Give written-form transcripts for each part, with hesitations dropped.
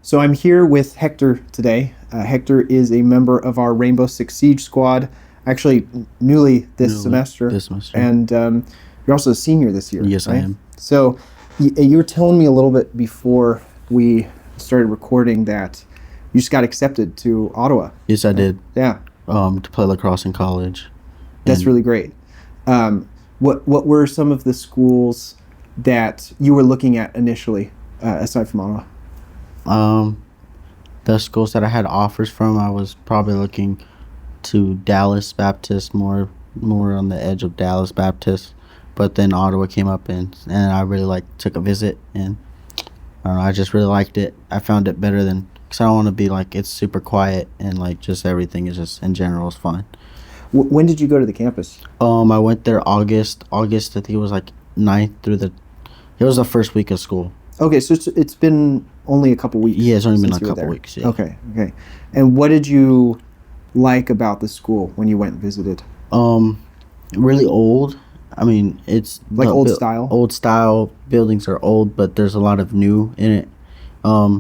So I'm here with Hector today. Hector is a member of our Rainbow Six Siege squad, actually newly this semester. And you're also a senior this year, Yes, right? I am. So you were telling me a little bit before we started recording that you just got accepted to Ottawa. Yes, I did. Yeah. To play lacrosse in college. That's really great. What were some of the schools that you were looking at initially, aside from Ottawa? The schools that I had offers from, I was probably looking to Dallas Baptist, more on the edge of Dallas Baptist. But then Ottawa came up and I really took a visit, and I don't know, I just really liked it. I found it better than, because I don't want to be it's super quiet and just everything is just in general is fine. When did you go to the campus? I went there August. I think it was 9th through it was the first week of school. Okay, so it's been only a couple weeks. Yeah, it's only been a couple weeks. Yeah. Okay. And what did you like about the school when you went and visited? Really old. I mean, it's old style. Old style buildings are old, but there's a lot of new in it. I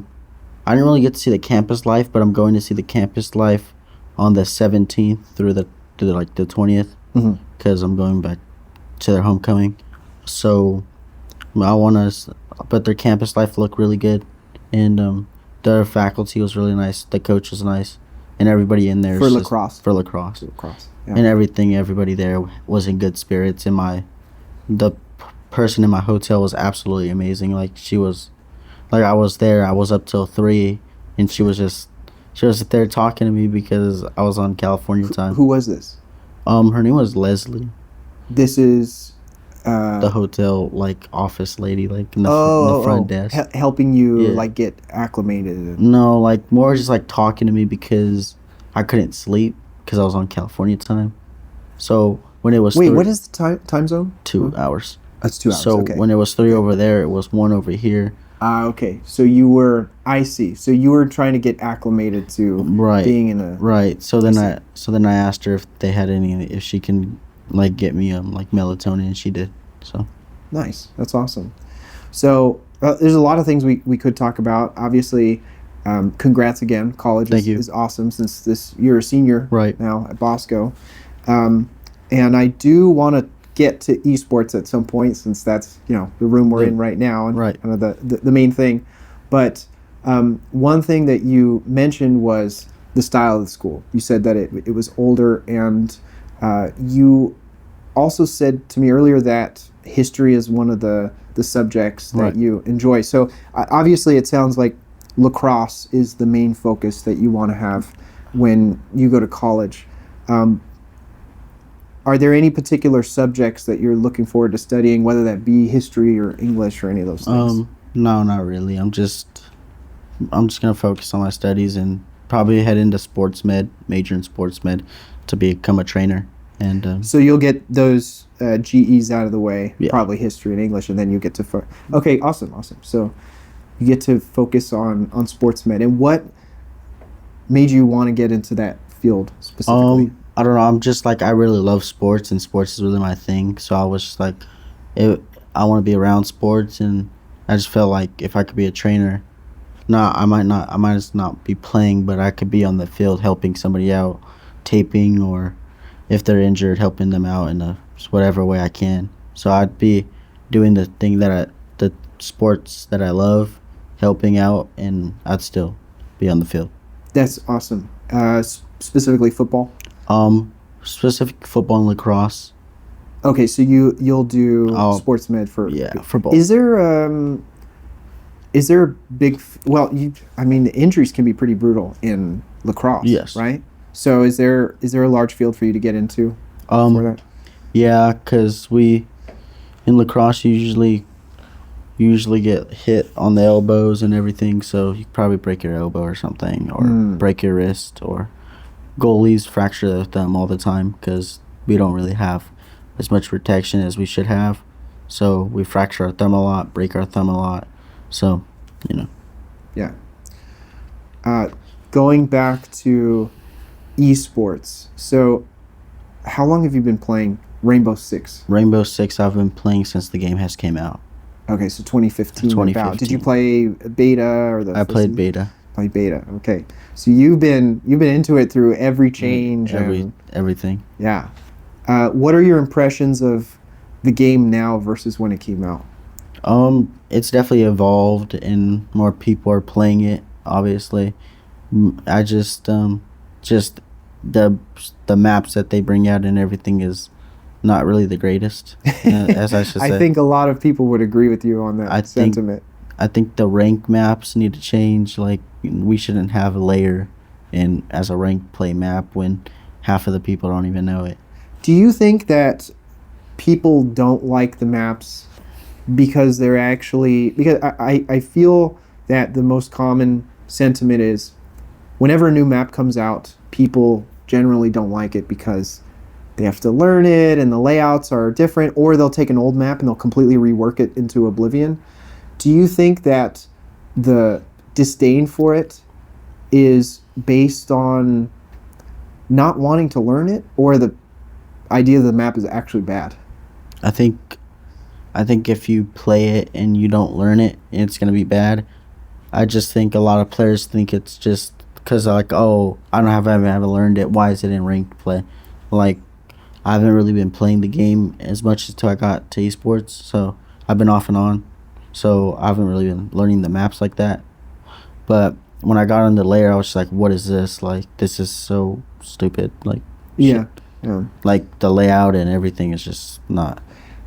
didn't really get to see the campus life, but I'm going to see the campus life on the 17th through the 20th, because I'm going back to their homecoming. So I want to, but their campus life looked really good, and their faculty was really nice. The coach was nice, and everybody in there for lacrosse. Yeah. And everybody there was in good spirits. And the person in my hotel was absolutely amazing. She was, I was there. I was up till 3, and she was there talking to me because I was on California time. Who was this? Her name was Leslie. This is the hotel office lady, in the front desk, helping you get acclimated. No, more just talking to me because I couldn't sleep because I was on California time. So when it was what is the time zone? 2 hours. That's 2 hours. So okay. When it was 3 over there, it was 1 over here. Okay. So I see. So you were trying to get acclimated to being in a So then I asked her if they had if she can get me melatonin, and she did. So nice. That's awesome. So there's a lot of things we could talk about. Obviously, congrats again. College is awesome since you're a senior now at Bosco. And I do want to get to esports at some point, since that's the room we're in right now, and kind of the main thing. But one thing that you mentioned was the style of the school. You said that it was older, and you also said to me earlier that history is one of the subjects that you enjoy. So obviously it sounds like lacrosse is the main focus that you want to have when you go to college. Are there any particular subjects that you're looking forward to studying, whether that be history or English or any of those things? No, not really. I'm just gonna focus on my studies and probably head into major in sports med to become a trainer. And so you'll get those GEs out of the way, probably history and English, and then you get to okay, awesome. So you get to focus on sports med. And what made you want to get into that field specifically? I don't know. I'm just I really love sports, and sports is really my thing. So I was just I want to be around sports, and I just felt if I could be a trainer, I might just not be playing, but I could be on the field helping somebody out, taping, or if they're injured, helping them out in whatever way I can. So I'd be doing the sports that I love, helping out, and I'd still be on the field. That's awesome. Specifically football? Specific football and lacrosse. Okay, so you'll do sports med for both. Is there a big? The injuries can be pretty brutal in lacrosse. Yes. Right. So is there a large field for you to get into for that? Yeah, because in lacrosse you usually get hit on the elbows and everything, so you probably break your elbow or something, or break your wrist, or goalies fracture their thumb all the time because we don't really have as much protection as we should have. So we fracture our thumb a lot, break our thumb a lot. So, Yeah. Going back to esports. So how long have you been playing Rainbow Six? Rainbow Six I've been playing since the game has came out. Okay, so 2015. About. Did you play beta or the? I played beta. play beta. Okay, so you've been into it through every change, everything. Yeah. What are your impressions of the game now versus when it came out? It's definitely evolved, and more people are playing it. Obviously, I just the maps that they bring out and everything is not really the greatest, as I should say. I think a lot of people would agree with you on that sentiment. I think the rank maps need to change. Like, we shouldn't have a layer in as a rank play map when half of the people don't even know it. Do you think that people don't like the maps because they're actually... Because I feel that the most common sentiment is whenever a new map comes out, people generally don't like it because they have to learn it and the layouts are different, or they'll take an old map and they'll completely rework it into oblivion. Do you think that the disdain for it is based on not wanting to learn it, or the idea the map is actually bad? I think if you play it and you don't learn it, it's gonna be bad. I just think a lot of players think it's just because like, oh, I haven't learned it. Why is it in ranked play? Like, I haven't really been playing the game as much until I got to esports, so I've been off and on. So I haven't really been learning the maps like that. But when I got on the layer, I was just like, what is this? Like, this is so stupid. Like, yeah. Like, the layout and everything is just not.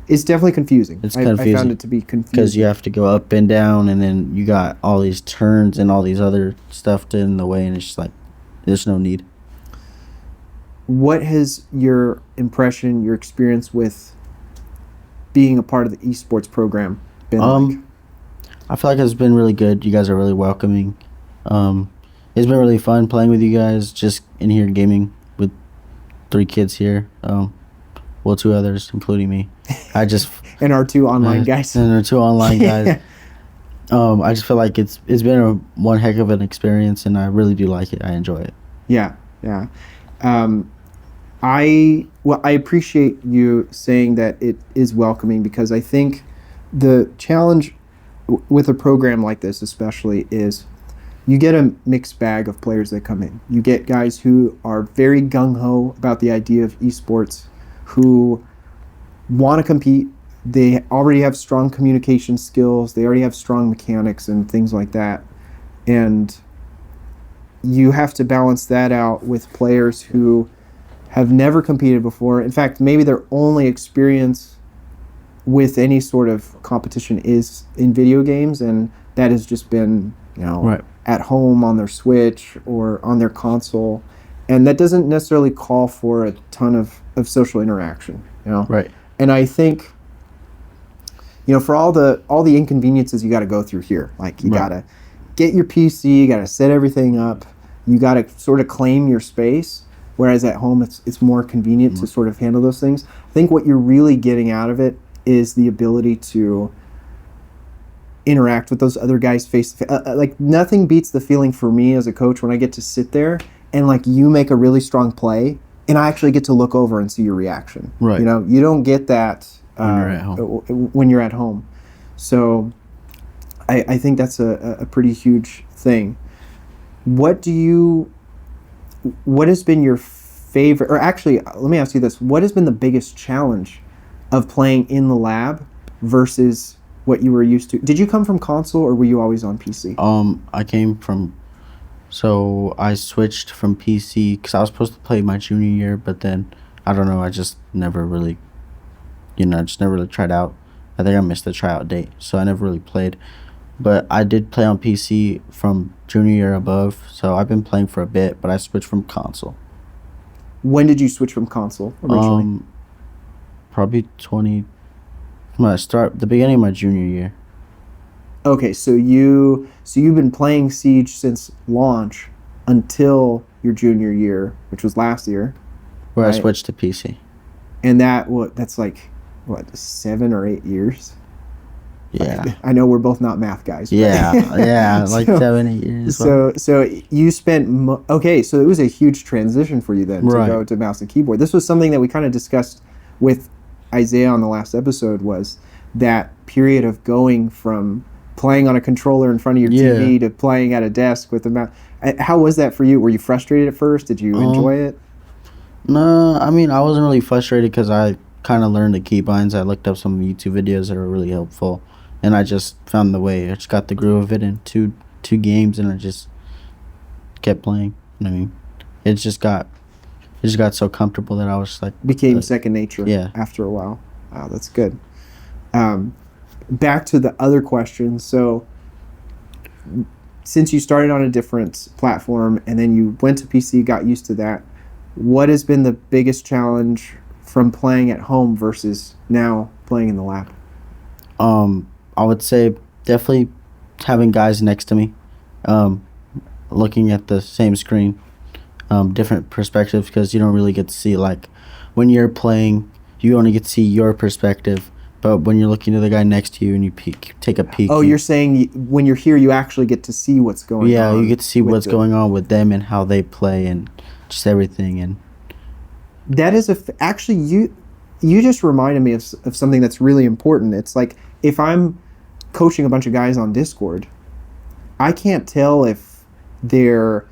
It's definitely confusing. It's confusing. I found it to be confusing. Because you have to go up and down, and then you got all these turns and all these other stuff in the way, and it's just like, there's no need. What has your impression, your experience with being a part of the esports program been like? I feel like it's been really good. You guys are really welcoming. It's been really fun playing with you guys, just in here gaming with 3 kids here. Well, 2 others, including me. I just and our 2 online guys. And our 2 online guys. I just feel like it's been one heck of an experience, and I really do like it. I enjoy it. Yeah. I appreciate you saying that it is welcoming, because I think the challenge with a program like this especially is you get a mixed bag of players that come in. You get guys who are very gung-ho about the idea of esports, who want to compete. They already have strong communication skills. They already have strong mechanics and things like that. And you have to balance that out with players who have never competed before. In fact, maybe their only experience with any sort of competition is in video games, and that has just been, at home on their Switch or on their console. And that doesn't necessarily call for a ton of social interaction, Right. And I think, for all the inconveniences you got to go through here, like you got to get your PC, you got to set everything up, you got to sort of claim your space, whereas at home it's more convenient to sort of handle those things. I think what you're really getting out of it is the ability to interact with those other guys face to face. Like, nothing beats the feeling for me as a coach when I get to sit there and like you make a really strong play and I actually get to look over and see your reaction. Right. You don't get that when you're at home. So I think that's a pretty huge thing. What has been your favorite, or actually, let me ask you this. What has been the biggest challenge of playing in the lab versus what you were used to? Did you come from console, or were you always on PC? I switched from PC because I was supposed to play my junior year, but then, I don't know, I just never really, tried out. I think I missed the tryout date, so I never really played. But I did play on PC from junior year above, so I've been playing for a bit, but I switched from console. When did you switch from console originally? Probably the beginning of my junior year. Okay, so you've been playing Siege since launch until your junior year, which was last year, where right? I switched to PC. And that's like 7 or 8 years. Yeah, I know we're both not math guys. Yeah, like 7, 8 years. So you spent okay. So it was a huge transition for you then to go to mouse and keyboard. This was something that we kind of discussed with Isaiah on the last episode, was that period of going from playing on a controller in front of your TV to playing at a desk with a mouse. How was that for you? Were you frustrated at first? Did you enjoy it? No, I mean, I wasn't really frustrated because I kind of learned the keybinds. I looked up some YouTube videos that are really helpful, and I just found the way. I just got the groove of it in two games, and I just kept playing. I mean, it just got so comfortable that I was just like became second nature. Yeah. After a while. Wow, that's good. Back to the other question. So, since you started on a different platform and then you went to PC, got used to that, what has been the biggest challenge from playing at home versus now playing in the lab? I would say definitely having guys next to me, looking at the same screen, different perspectives, because you don't really get to see, like, when you're playing, you only get to see your perspective. But when you're looking at the guy next to you and you take a peek. Oh, you're saying when you're here, you actually get to see what's going on. Yeah, you get to see what's going on with them and how they play and just everything. And that is actually you just reminded me of something that's really important. It's like if I'm coaching a bunch of guys on Discord, I can't tell if they're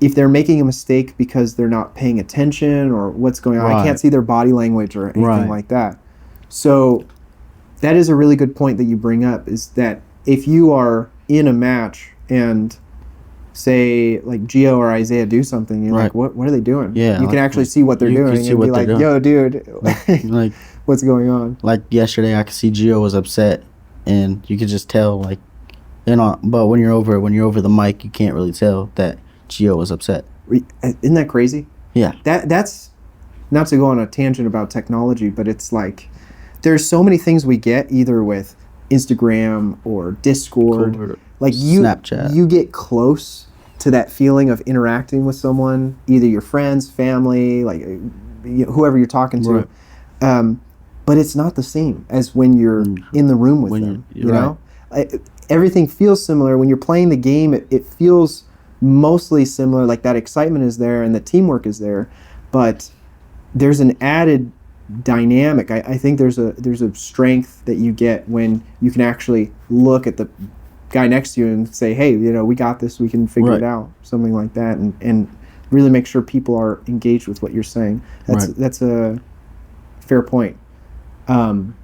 making a mistake because they're not paying attention or what's going on. Right. I can't see their body language or anything like that. So that is a really good point that you bring up, is that if you are in a match and say like Gio or Isaiah do something, you're like, what are they doing? Yeah, you can actually see what they're doing and be like, yo, dude, like what's going on? Like yesterday, I could see Gio was upset, and you could just tell, like, but when you're over the mic, you can't really tell that Gio was upset. Isn't that crazy? Yeah. That's not to go on a tangent about technology, but it's like there's so many things we get either with Instagram or Discord, like Snapchat. You get close to that feeling of interacting with someone, either your friends, family, like whoever you're talking to. Right. But it's not the same as when you're in the room with them. You know, everything feels similar when you're playing the game. It feels mostly similar. Like that excitement is there and the teamwork is there, but there's an added dynamic. I think there's a strength that you get when you can actually look at the guy next to you and say, hey, we got this, we can figure it out, something like that, and really make sure people are engaged with what you're saying. That's a fair point. Trying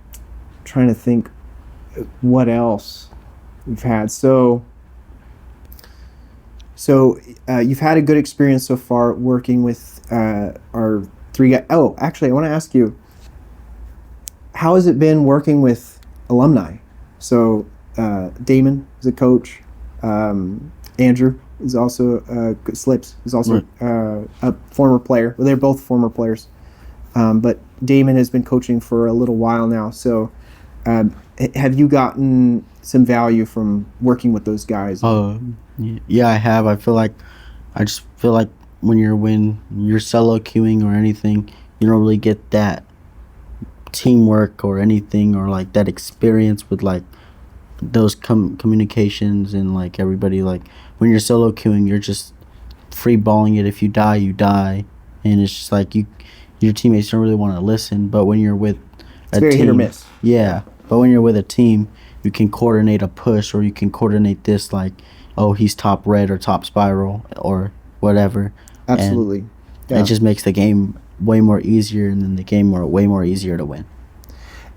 to think what else we've had. So you've had a good experience so far working with our 3 guys. Oh, actually, I want to ask you, how has it been working with alumni? So Damon is a coach. Andrew is also Slips is also a former player. Well, they're both former players, but Damon has been coaching for a little while now. So have you gotten some value from working with those guys? Yeah, I have. I just feel like when you're solo queuing or anything, you don't really get that teamwork or anything, or like that experience with like those communications and like everybody. Like when you're solo queuing, you're just free balling it. If you die, you die, and it's just like your teammates don't really want to listen. But when you're with a team, hit or miss. Yeah, but when you're with a team, you can coordinate a push, or you can coordinate this, like, oh, he's top red or top spiral or whatever. Absolutely. It just makes the game way more easier, and then the game way more easier to win.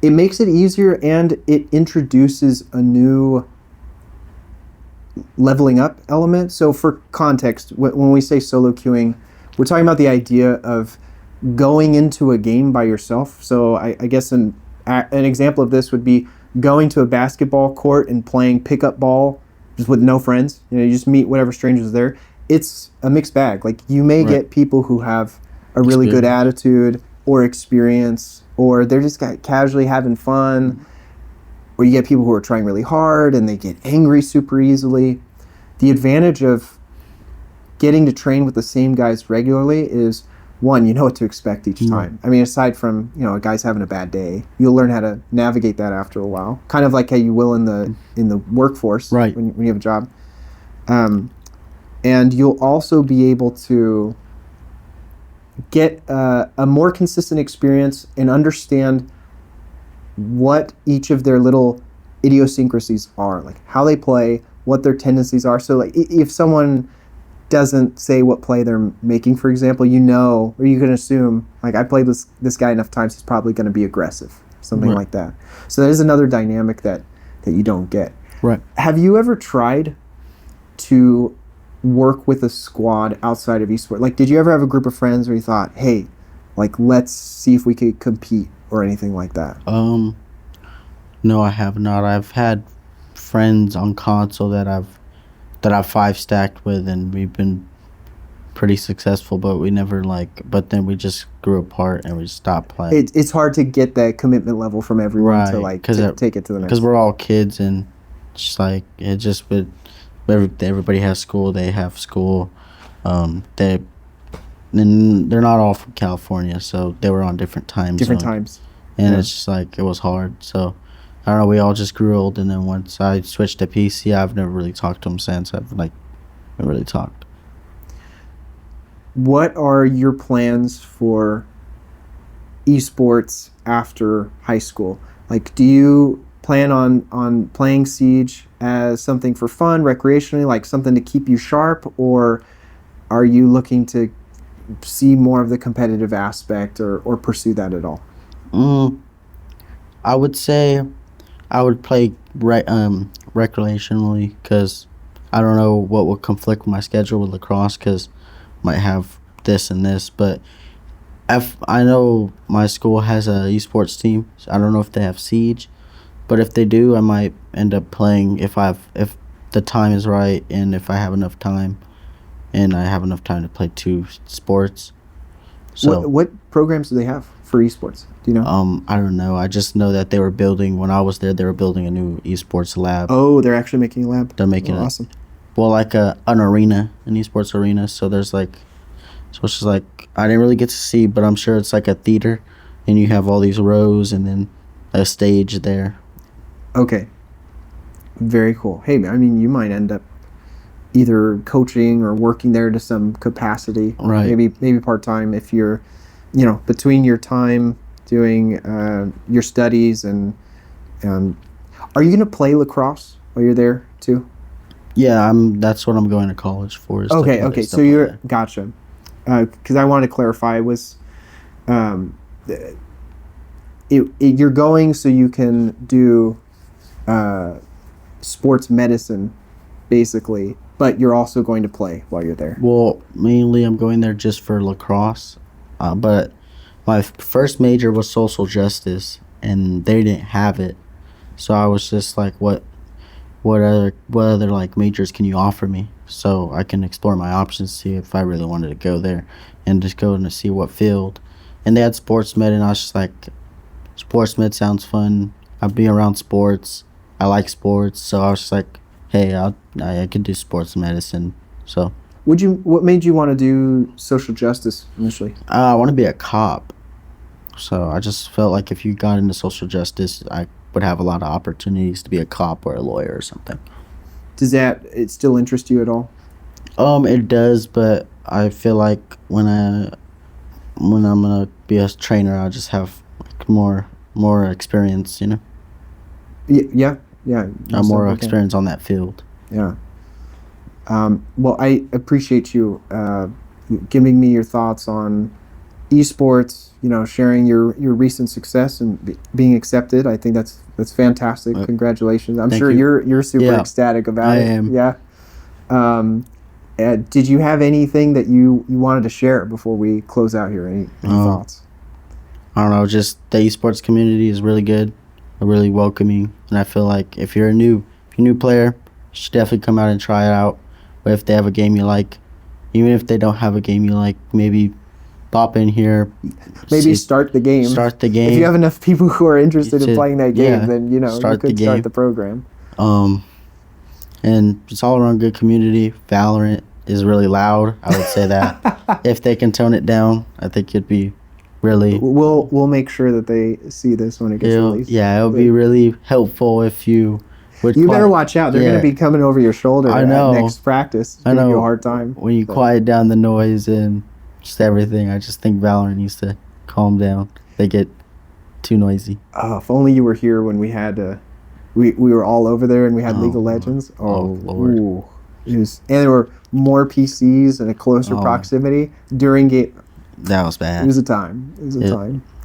It makes it easier, and it introduces a new leveling up element. So for context, when we say solo queuing, we're talking about the idea of going into a game by yourself. So I guess an example of this would be going to a basketball court and playing pickup ball just with no friends. You just meet whatever strangers there. It's a mixed bag. Like you may get people who have a really good attitude or experience, or they're just casually having fun, or you get people who are trying really hard and they get angry super easily. The advantage of getting to train with the same guys regularly is, one, you know what to expect each time. I mean, aside from, a guy's having a bad day, you'll learn how to navigate that after a while. Kind of like how you will in the workforce when you have a job. And you'll also be able to get a more consistent experience and understand what each of their little idiosyncrasies are, like how they play, what their tendencies are. So like if someone doesn't say what play they're making, for example, or you can assume, like, I played this guy enough times, he's probably going to be aggressive, something like that. So that is another dynamic that you don't get. Right. Have you ever tried to work with a squad outside of esports? Like, did you ever have a group of friends where you thought, hey, like, let's see if we could compete or anything like that? No, I have not. I've had friends on console that I've 5-stacked with, and we've been pretty successful, but we never but then we just grew apart and we stopped playing. It's hard to get that commitment level from everyone to take it to the next. Because we're all kids, and just everybody has school. They have school. They're not all from California, so they were on different times. And it's just it was hard. So I don't know. We all just grew old, and then once I switched to PC, I've never really talked to them since. I've never really talked. What are your plans for esports after high school? Like, do you plan on playing Siege as something for fun, recreationally, like something to keep you sharp, or are you looking to see more of the competitive aspect or pursue that at all? I would say I would play recreationally, because I don't know what would conflict with my schedule with lacrosse, because might have this and this. But I know my school has a esports team. So I don't know if they have Siege, but if they do, I might end up playing if the time is right, and if I have enough time, and I have enough time to play 2 sports. So what programs do they have for esports? Do you know? I don't know. I just know that they were building, when I was there, they were building a new esports lab. Oh, they're actually making a lab? They're making it. Awesome. Well, like an arena, an esports arena. So there's so it's just I didn't really get to see, but I'm sure it's like a theater, and you have all these rows and then a stage there. Okay. Very cool. Hey, I mean, you might end up either coaching or working there to some capacity. Right. Maybe part-time if you're, between your time doing your studies and are you going to play lacrosse while you're there too? Yeah, that's what I'm going to college for. Okay. So you're gotcha. Because I wanted to clarify, you're going so you can do sports medicine, basically, but you're also going to play while you're there. Well, mainly I'm going there just for lacrosse, but my first major was social justice, and they didn't have it, so I was just like, what other majors can you offer me, so I can explore my options, see if I really wanted to go there, and just go and see what field. And they had sports med, and I was just like, sports med sounds fun. I'd be around sports. I like sports, so I was just like, hey, I could do sports medicine. So what made you want to do social justice initially? I want to be a cop. So I just felt like if you got into social justice, I would have a lot of opportunities to be a cop or a lawyer or something. Does it still interest you at all? It does, but I feel like when I'm gonna be a trainer, I'll just have more experience, Yeah. More experience on that field. Yeah. Well, I appreciate you giving me your thoughts on esports, sharing your recent success and being accepted. I think that's fantastic. Congratulations. I'm sure you're super ecstatic about it. I am. Yeah. Did you have anything that you wanted to share before we close out here? Any thoughts? I don't know. Just the esports community is really good, really welcoming, and I feel like if you're a new player, you should definitely come out and try it out. But if they have a game you like, even if they don't have a game you like, maybe pop in here. Maybe start the game. If you have enough people who are interested in playing that game, then you could start the program. And it's all around good community. Valorant is really loud. I would say that. If they can tone it down, I think it'd be really. We'll make sure that they see this when it gets released. Yeah, it'll be really helpful if you. You better watch out. They're going to be coming over your shoulder at next practice. I know. Give you a hard time. When you quiet down the noise and just everything, I just think Valorant needs to calm down. They get too noisy. If only you were here when we had we were all over there and we had League of Legends. Lord. Ooh, and there were more PCs and a closer proximity during game. That was bad. It was a time.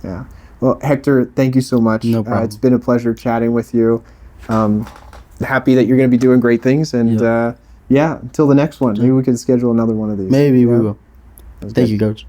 Yeah. Well, Hector, thank you so much. No problem. It's been a pleasure chatting with you. Happy that you're going to be doing great things. And until the next one, maybe we can schedule another one of these. Maybe we will. Thank you, Coach.